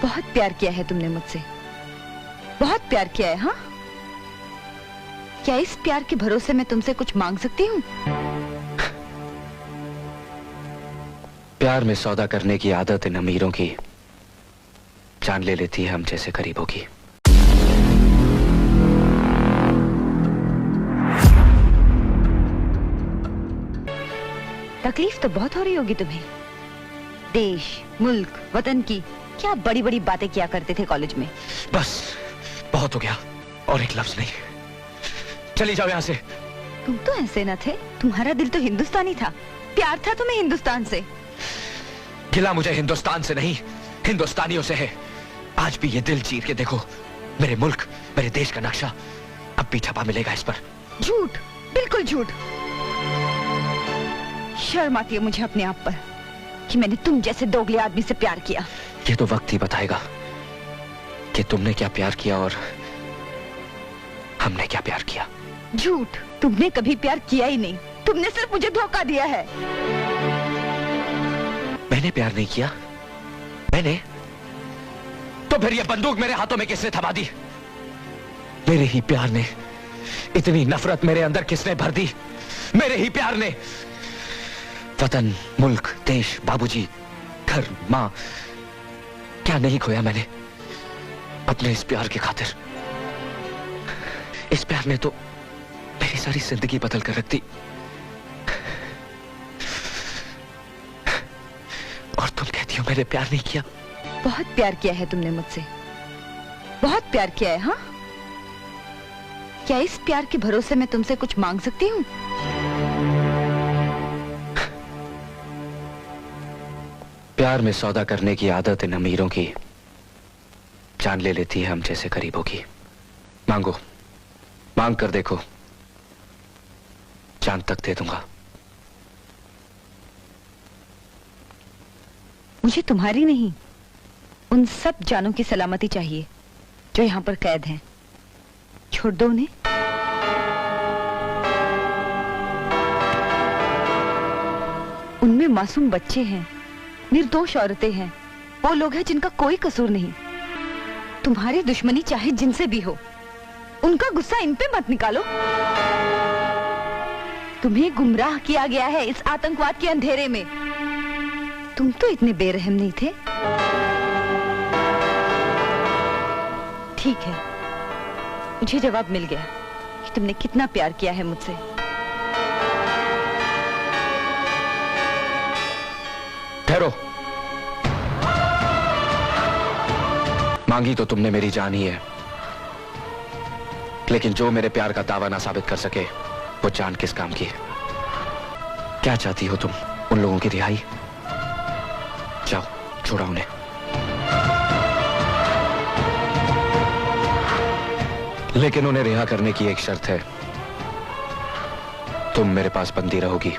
बहुत प्यार किया है तुमने मुझसे, बहुत प्यार किया है। हाँ, क्या इस प्यार के भरोसे मैं तुमसे कुछ मांग सकती हूँ? प्यार में सौदा करने की आदत इन अमीरों की जान ले लेती है हम जैसे गरीबों की। तकलीफ तो बहुत हो रही होगी तुम्हें। देश, मुल्क, वतन की क्या बड़ी बड़ी बातें किया करते थे कॉलेज में। बस बहुत हो गया, और एक लफ्ज नहीं। चली जाओ यहाँ से। तुम तो ऐसे न थे, तुम्हारा दिल तो हिंदुस्तानी था, प्यार था तुम्हें हिंदुस्तान से। गिला मुझे हिंदुस्तान से नहीं, हिंदुस्तानियों से है। आज भी ये दिल चीर के देखो, मेरे मुल्क, मेरे देश का नक्शा अब भी छपा मिलेगा इस पर। झूठ, बिल्कुल झूठ। शर्म आती है मुझे अपने आप पर कि मैंने तुम जैसे दोगले आदमी से प्यार किया। ये तो वक्त ही बताएगा कि तुमने क्या प्यार किया और हमने क्या प्यार किया। झूठ, तुमने कभी प्यार किया ही नहीं, तुमने सिर्फ मुझे धोखा दिया है। मैंने प्यार नहीं किया? मैंने? तो फिर ये बंदूक मेरे हाथों में किसने थमा दी? मेरे ही प्यार ने। इतनी नफरत मेरे अंदर किसने भर दी? मेरे ही प्यार ने। वतन, मुल्क, देश, बाबूजी, घर, मां, क्या नहीं खोया मैंने अपने इस प्यार की खातिर। इस प्यार ने तो मेरी सारी जिंदगी बदल कर रख दी। और तुम कहती हो मैंने प्यार नहीं किया? बहुत प्यार किया है तुमने मुझसे, बहुत प्यार किया है। हाँ, क्या इस प्यार के भरोसे मैं तुमसे कुछ मांग सकती हूँ? प्यार में सौदा करने की आदत इन अमीरों की जान ले लेती है हम जैसे गरीबों की। मांगो, मांग कर देखो, जान तक दे दूंगा। मुझे तुम्हारी नहीं, उन सब जानों की सलामती चाहिए जो यहाँ पर कैद हैं। छोड़ दो उन्हें। उनमें मासूम बच्चे हैं, निर्दोष औरतें हैं, वो लोग हैं जिनका कोई कसूर नहीं। तुम्हारी दुश्मनी चाहे जिनसे भी हो, उनका गुस्सा इन पे मत निकालो। तुम्हें गुमराह किया गया है इस आतंकवाद के अंधेरे में। तुम तो इतने बेरहम नहीं थे। ठीक है, मुझे जवाब मिल गया कि तुमने कितना प्यार किया है मुझसे। ठहरो। मांगी तो तुमने मेरी जान ही है, लेकिन जो मेरे प्यार का दावा ना साबित कर सके वो जान किस काम की है? क्या चाहती हो तुम? उन लोगों की रिहाई? जाओ, छोड़ा उन्हें। लेकिन उन्हें रिहा करने की एक शर्त है, तुम मेरे पास बंदी रहोगी।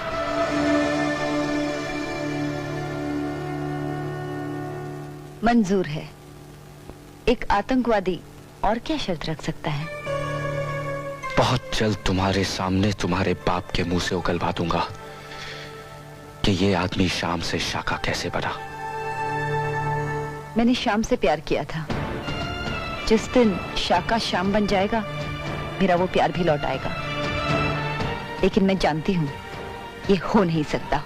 मंजूर है। एक आतंकवादी और क्या शर्त रख सकता है? बहुत जल्द तुम्हारे सामने तुम्हारे बाप के मुंह से उगलवा दूंगा कि ये आदमी शाम से शाका कैसे बना। मैंने शाम से प्यार किया था। जिस दिन शाका शाम बन जाएगा, मेरा वो प्यार भी लौट आएगा। लेकिन मैं जानती हूँ ये हो नहीं सकता।